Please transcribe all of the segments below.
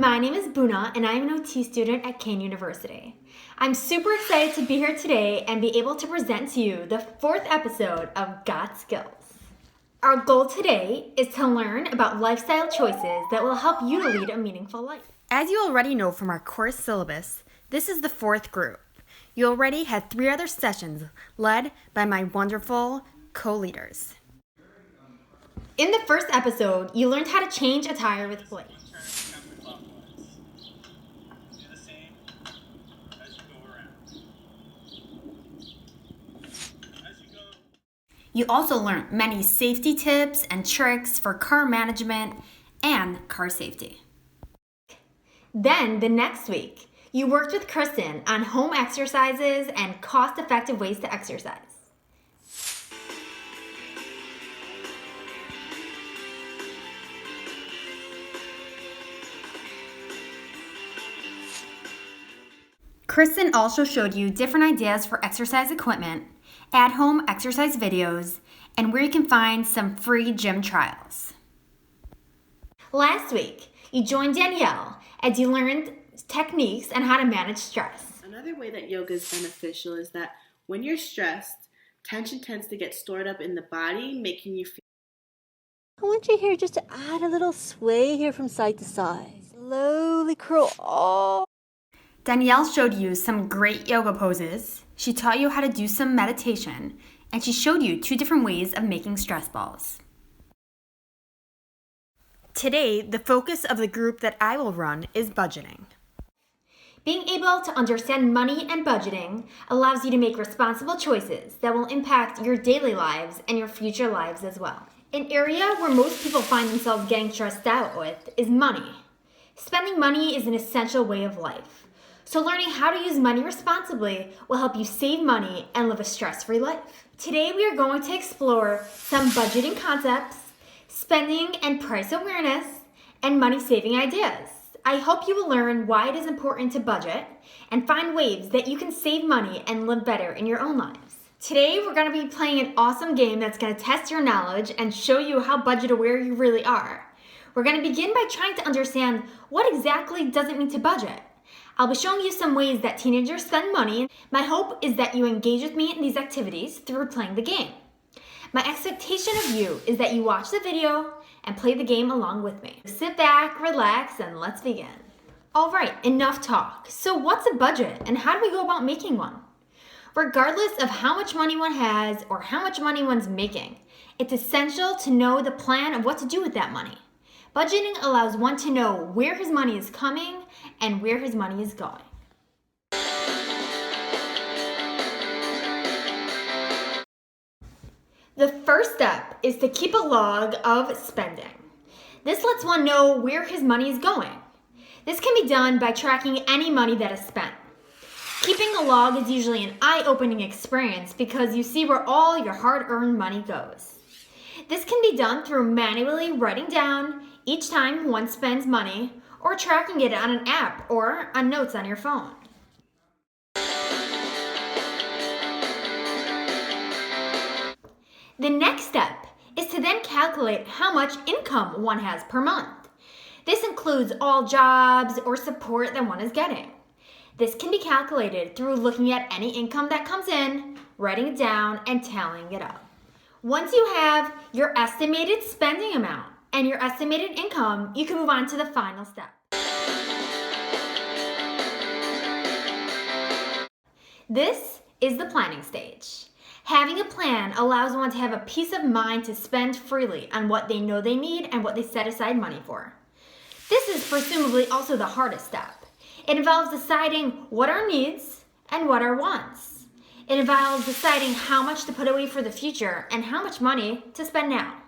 My name is Buna, and I am an OT student at Kean University. I'm super excited to be here today and be able to present to you the 4th episode of Got Skills. Our goal today is to learn about lifestyle choices that will help you to lead a meaningful life. As you already know from our course syllabus, this is the 4th group. You already had 3 other sessions led by my wonderful co-leaders. In the first episode, you learned how to change a tire with Blake. You also learned many safety tips and tricks for car management and car safety. Then, the next week, you worked with Kristen on home exercises and cost-effective ways to exercise. Kristen also showed you different ideas for exercise equipment, at-home exercise videos, and where you can find some free gym trials. Last week, you joined Danielle as you learned techniques on how to manage stress. Another way that yoga is beneficial is that when you're stressed, tension tends to get stored up in the body, making you feel... I want you here just to add a little sway here from side to side. Slowly curl all. Danielle showed you some great yoga poses, she taught you how to do some meditation, and she showed you 2 different ways of making stress balls. Today, the focus of the group that I will run is budgeting. Being able to understand money and budgeting allows you to make responsible choices that will impact your daily lives and your future lives as well. An area where most people find themselves getting stressed out with is money. Spending money is an essential way of life. So learning how to use money responsibly will help you save money and live a stress-free life. Today we are going to explore some budgeting concepts, spending and price awareness, and money-saving ideas. I hope you will learn why it is important to budget and find ways that you can save money and live better in your own lives. Today we're going to be playing an awesome game that's going to test your knowledge and show you how budget aware you really are. We're going to begin by trying to understand what exactly does it mean to budget. I'll be showing you some ways that teenagers spend money. My hope is that you engage with me in these activities through playing the game. My expectation of you is that you watch the video and play the game along with me. Sit back, relax, and let's begin. All right, enough talk. So what's a budget and how do we go about making one? Regardless of how much money one has or how much money one's making, it's essential to know the plan of what to do with that money. Budgeting allows one to know where his money is coming and where his money is going. The first step is to keep a log of spending. This lets one know where his money is going. This can be done by tracking any money that is spent. Keeping a log is usually an eye-opening experience because you see where all your hard-earned money goes. This can be done through manually writing down each time one spends money or tracking it on an app or on notes on your phone. The next step is to then calculate how much income one has per month. This includes all jobs or support that one is getting. This can be calculated through looking at any income that comes in, writing it down, and tallying it up. Once you have your estimated spending amount and your estimated income, you can move on to the final step. This is the planning stage. Having a plan allows one to have a peace of mind to spend freely on what they know they need and what they set aside money for. This is presumably also the hardest step. It involves deciding what are needs and what are wants. It involves deciding how much to put away for the future and how much money to spend now.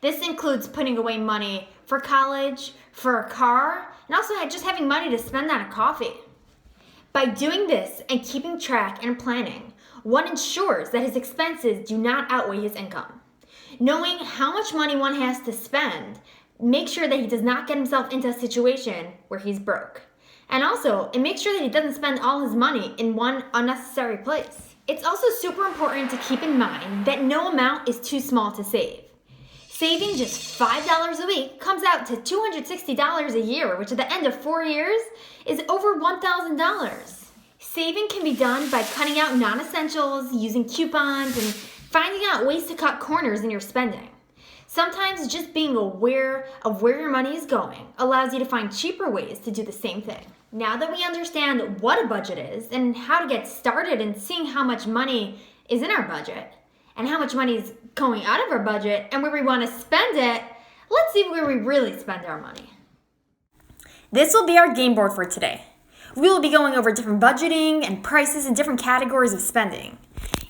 This includes putting away money for college, for a car, and also just having money to spend on a coffee. By doing this and keeping track and planning, one ensures that his expenses do not outweigh his income. Knowing how much money one has to spend, make sure that he does not get himself into a situation where he's broke. And also, it makes sure that he doesn't spend all his money in one unnecessary place. It's also super important to keep in mind that no amount is too small to save. Saving just $5 a week comes out to $260 a year, which at the end of 4 years is over $1,000. Saving can be done by cutting out non-essentials, using coupons, and finding out ways to cut corners in your spending. Sometimes just being aware of where your money is going allows you to find cheaper ways to do the same thing. Now that we understand what a budget is and how to get started in seeing how much money is in our budget and how much money is going out of our budget and where we want to spend it, let's see where we really spend our money. This will be our game board for today. We will be going over different budgeting and prices in different categories of spending.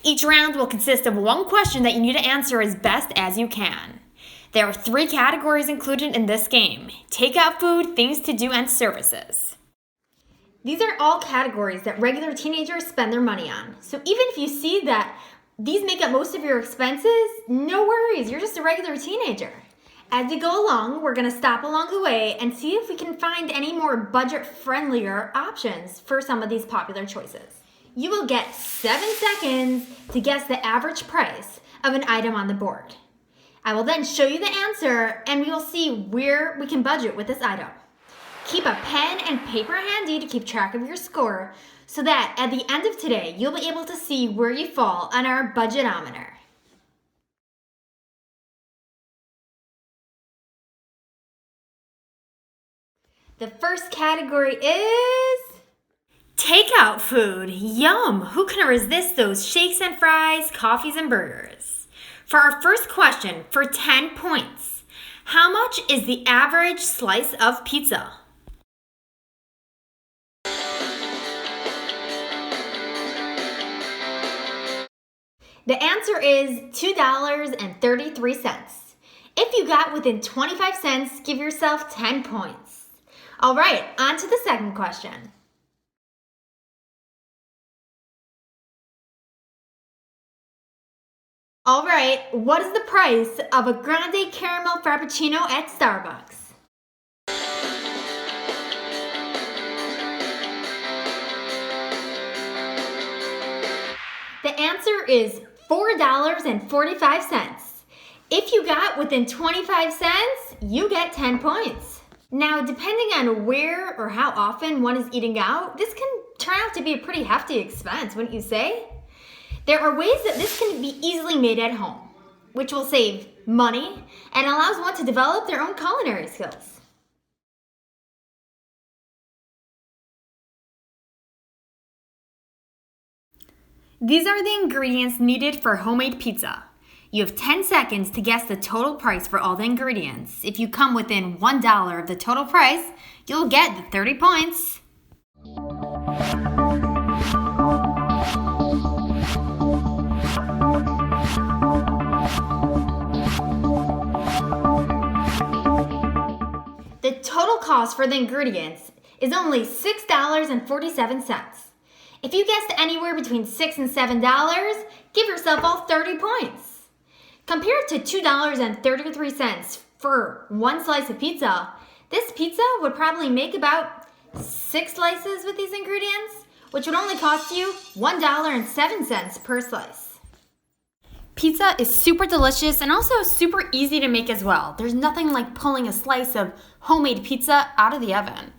Each round will consist of one question that you need to answer as best as you can. There are 3 categories included in this game: takeout food, things to do, and services. These are all categories that regular teenagers spend their money on. So even if you see that these make up most of your expenses, no worries, you're just a regular teenager. As we go along, we're going to stop along the way and see if we can find any more budget-friendlier options for some of these popular choices. You will get 7 seconds to guess the average price of an item on the board. I will then show you the answer and we will see where we can budget with this item. Keep a pen and paper handy to keep track of your score so that at the end of today, you'll be able to see where you fall on our budgetometer. The first category is takeout food. Yum! Who can resist those shakes and fries, coffees and burgers? For our first question, for 10 points, how much is the average slice of pizza? The answer is $2.33. If you got within 25 cents, give yourself 10 points. All right, on to the second question. All right, what is the price of a grande caramel frappuccino at Starbucks? The answer is $4.45. If you got within 25 cents, you get 10 points. Now, depending on where or how often one is eating out, this can turn out to be a pretty hefty expense, wouldn't you say? There are ways that this can be easily made at home, which will save money and allows one to develop their own culinary skills. These are the ingredients needed for homemade pizza. You have 10 seconds to guess the total price for all the ingredients. If you come within $1 of the total price, you'll get the 30 points. The total cost for the ingredients is only $6.47. If you guessed anywhere between $6 and $7, give yourself all 30 points. Compared to $2.33 for one slice of pizza, this pizza would probably make about 6 slices with these ingredients, which would only cost you $1.07 per slice. Pizza is super delicious and also super easy to make as well. There's nothing like pulling a slice of homemade pizza out of the oven.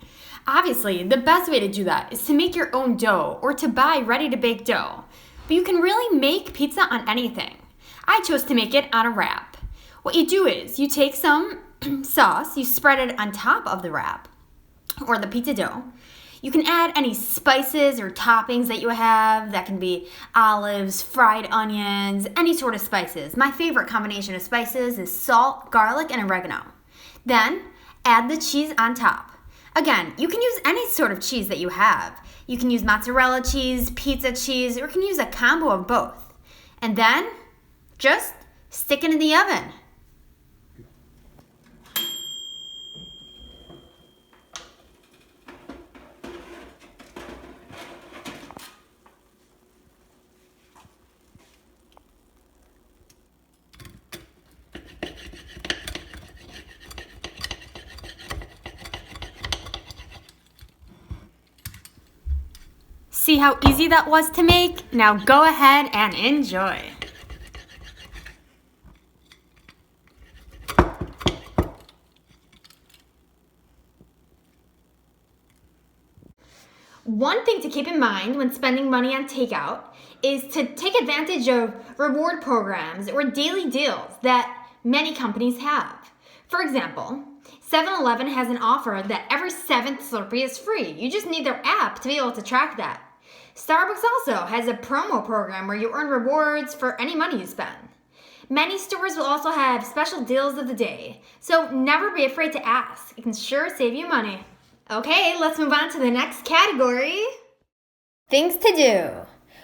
Obviously, the best way to do that is to make your own dough or to buy ready-to-bake dough. But you can really make pizza on anything. I chose to make it on a wrap. What you do is you take some sauce, you spread it on top of the wrap or the pizza dough. You can add any spices or toppings that you have. That can be olives, fried onions, any sort of spices. My favorite combination of spices is salt, garlic, and oregano. Then add the cheese on top. Again, you can use any sort of cheese that you have. You can use mozzarella cheese, pizza cheese, or you can use a combo of both. And then just stick it in the oven. See how easy that was to make? Now go ahead and enjoy. One thing to keep in mind when spending money on takeout is to take advantage of reward programs or daily deals that many companies have. For example, 7-Eleven has an offer that every 7th Slurpee is free. You just need their app to be able to track that. Starbucks also has a promo program where you earn rewards for any money you spend. Many stores will also have special deals of the day, so never be afraid to ask. It can sure save you money. Okay, let's move on to the next category. Things to do.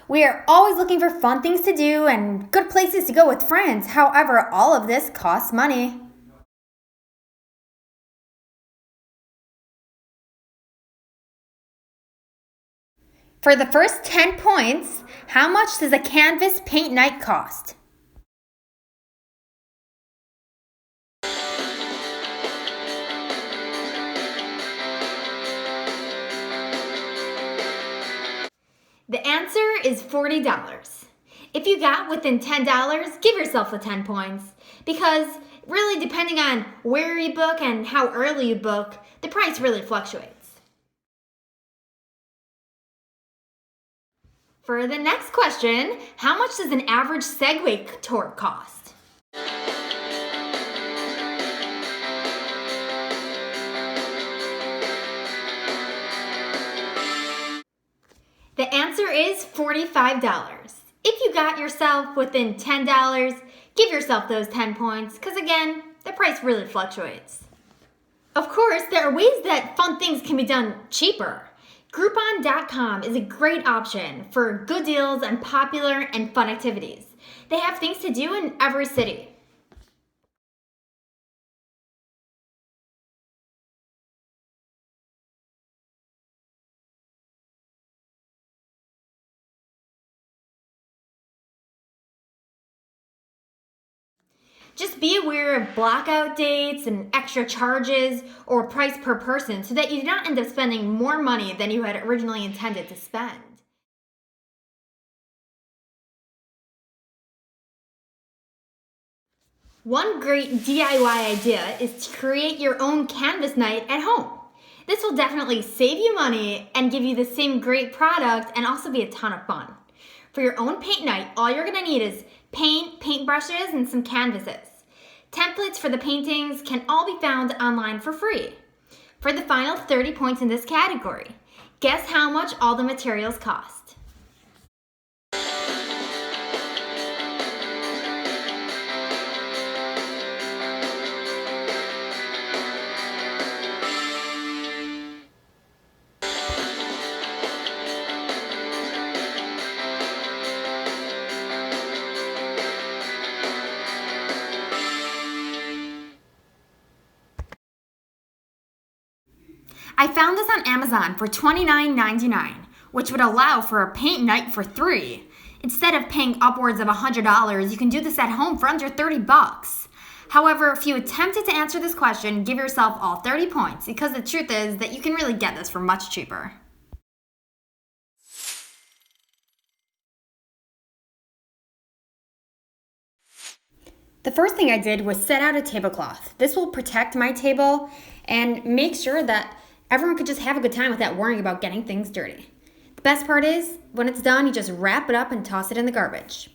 We are always looking for fun things to do and good places to go with friends. However, all of this costs money. For the first 10 points, how much does a canvas paint night cost? The answer is $40. If you got within $10, give yourself the 10 points. Because really, depending on where you book and how early you book, the price really fluctuates. For the next question, how much does an average Segway tour cost? The answer is $45. If you got yourself within $10, give yourself those 10 points, because again, the price really fluctuates. Of course, there are ways that fun things can be done cheaper. Groupon.com is a great option for good deals on popular and fun activities. They have things to do in every city. Just be aware of blackout dates and extra charges or price per person so that you do not end up spending more money than you had originally intended to spend. One great DIY idea is to create your own canvas night at home. This will definitely save you money and give you the same great product and also be a ton of fun. For your own paint night, all you're going to need is paint, paintbrushes, and some canvases. Templates for the paintings can all be found online for free. For the final 30 points in this category, guess how much all the materials cost? I found this on Amazon for $29.99, which would allow for a paint night for 3. Instead of paying upwards of $100, you can do this at home for under $30. However, if you attempted to answer this question, give yourself all 30 points, because the truth is that you can really get this for much cheaper. The first thing I did was set out a tablecloth. This will protect my table and make sure that everyone could just have a good time without worrying about getting things dirty. The best part is, when it's done, you just wrap it up and toss it in the garbage.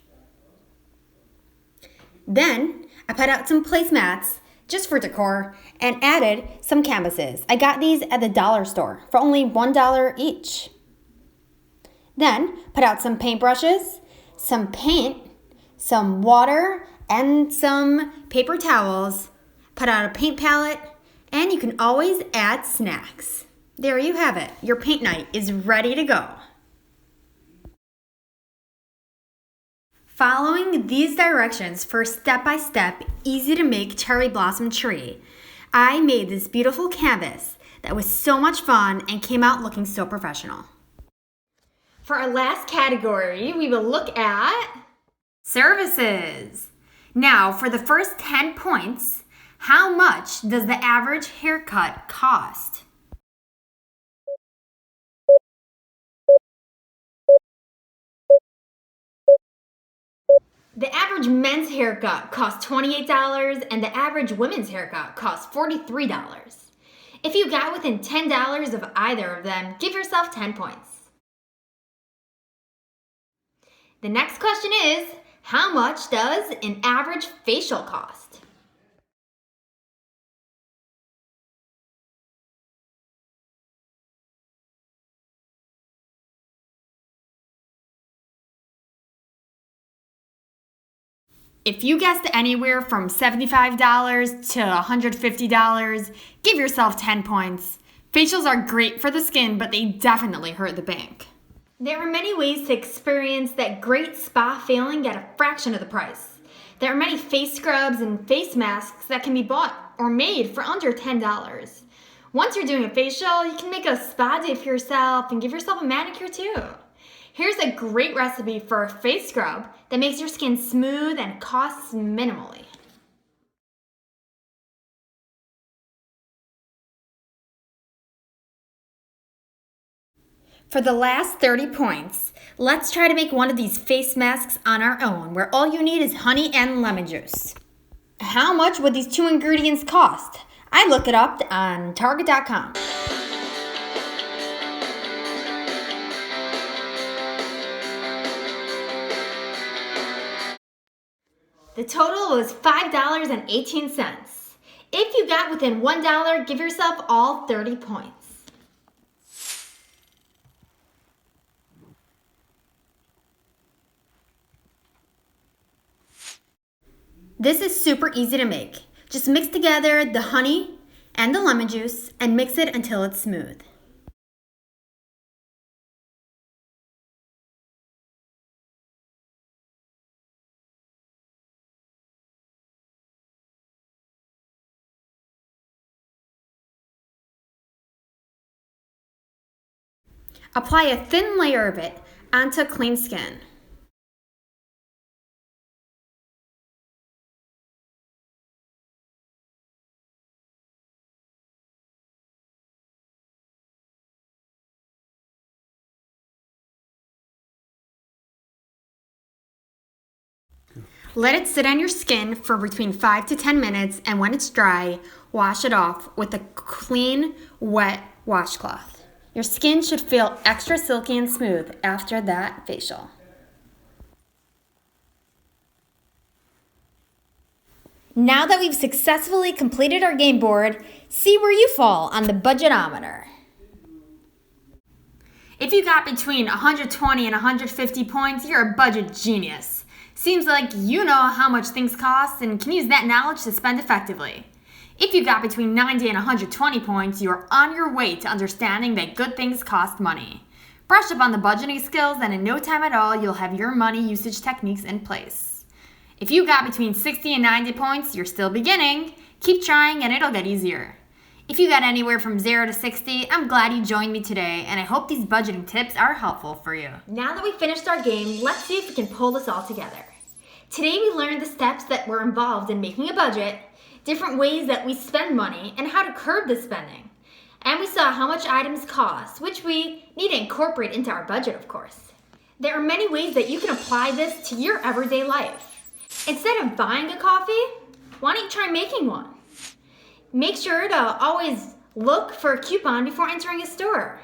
Then, I put out some placemats, just for decor, and added some canvases. I got these at the dollar store for only $1 each. Then, put out some paintbrushes, some paint, some water, and some paper towels. Put out a paint palette, and you can always add snacks. There you have it. Your paint night is ready to go. Following these directions for a step-by-step, easy-to-make cherry blossom tree, I made this beautiful canvas that was so much fun and came out looking so professional. For our last category, we will look at services. Now, for the first 10 points, how much does the average haircut cost? The average men's haircut costs $28 and the average women's haircut costs $43. If you got within $10 of either of them, give yourself 10 points. The next question is, how much does an average facial cost? If you guessed anywhere from $75 to $150, give yourself 10 points. Facials are great for the skin, but they definitely hurt the bank. There are many ways to experience that great spa feeling at a fraction of the price. There are many face scrubs and face masks that can be bought or made for under $10. Once you're doing a facial, you can make a spa day for yourself and give yourself a manicure too. Here's a great recipe for a face scrub that makes your skin smooth and costs minimally. For the last 30 points, let's try to make one of these face masks on our own, where all you need is honey and lemon juice. How much would these two ingredients cost? I looked it up on Target.com. The total was $5.18. If you got within $1, give yourself all 30 points. This is super easy to make. Just mix together the honey and the lemon juice and mix it until it's smooth. Apply a thin layer of it onto clean skin. Let it sit on your skin for between 5 to 10 minutes, and when it's dry, wash it off with a clean, wet washcloth. Your skin should feel extra silky and smooth after that facial. Now that we've successfully completed our game board, see where you fall on the budgetometer. If you got between 120 and 150 points, you're a budget genius. Seems like you know how much things cost and can use that knowledge to spend effectively. If you got between 90 and 120 points, you are on your way to understanding that good things cost money. Brush up on the budgeting skills, and in no time at all, you'll have your money usage techniques in place. If you got between 60 and 90 points, you're still beginning. Keep trying and it'll get easier. If you got anywhere from 0 to 60, I'm glad you joined me today, and I hope these budgeting tips are helpful for you. Now that we finished our game, let's see if we can pull this all together. Today we learned the steps that were involved in making a budget, different ways that we spend money, and how to curb the spending. And we saw how much items cost, which we need to incorporate into our budget, of course. There are many ways that you can apply this to your everyday life. Instead of buying a coffee, why don't you try making one? Make sure to always look for a coupon before entering a store.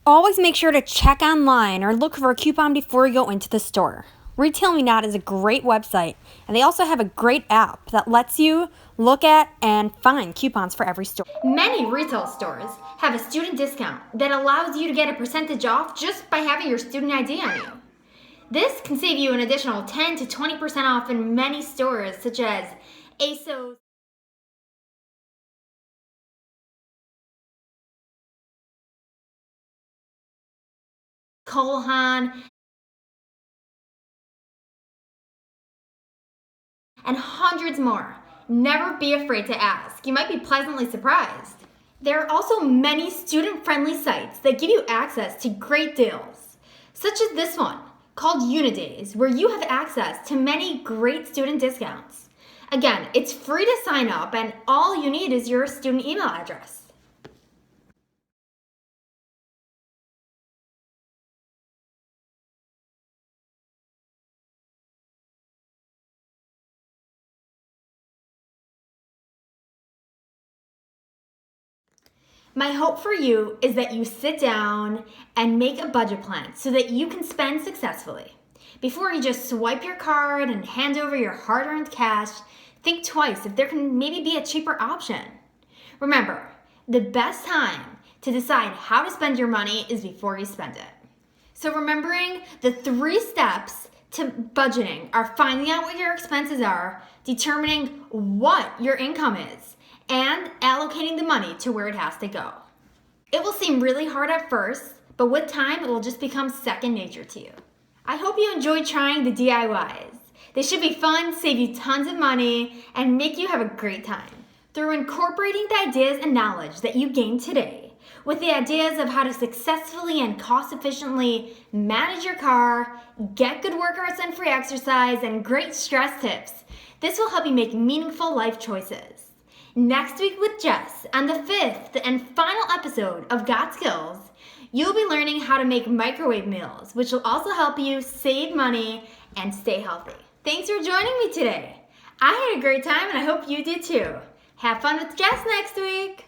Always make sure to check online or look for a coupon before you go into the store. Retail Me Not is a great website, and they also have a great app that lets you look at and find coupons for every store. Many retail stores have a student discount that allows you to get a percentage off just by having your student ID on you. This can save you an additional 10 to 20% off in many stores such as ASOS, Kolhan, and hundreds more. Never be afraid to ask. You might be pleasantly surprised. There are also many student-friendly sites that give you access to great deals, such as this one called Unidays, where you have access to many great student discounts. Again, it's free to sign up, and all you need is your student email address. My hope for you is that you sit down and make a budget plan so that you can spend successfully. Before you just swipe your card and hand over your hard-earned cash, think twice if there can maybe be a cheaper option. Remember, the best time to decide how to spend your money is before you spend it. So remembering the 3 steps to budgeting are finding out what your expenses are, determining what your income is, and allocating the money to where it has to go. It will seem really hard at first, but with time it will just become second nature to you. I hope you enjoyed trying the DIYs. They should be fun, save you tons of money, and make you have a great time. Through incorporating the ideas and knowledge that you gained today, with the ideas of how to successfully and cost efficiently manage your car, get good workouts and free exercise, and great stress tips, this will help you make meaningful life choices. Next week with Jess, on the 5th and final episode of Got Skills, you'll be learning how to make microwave meals, which will also help you save money and stay healthy. Thanks for joining me today. I had a great time and I hope you did too. Have fun with Jess next week.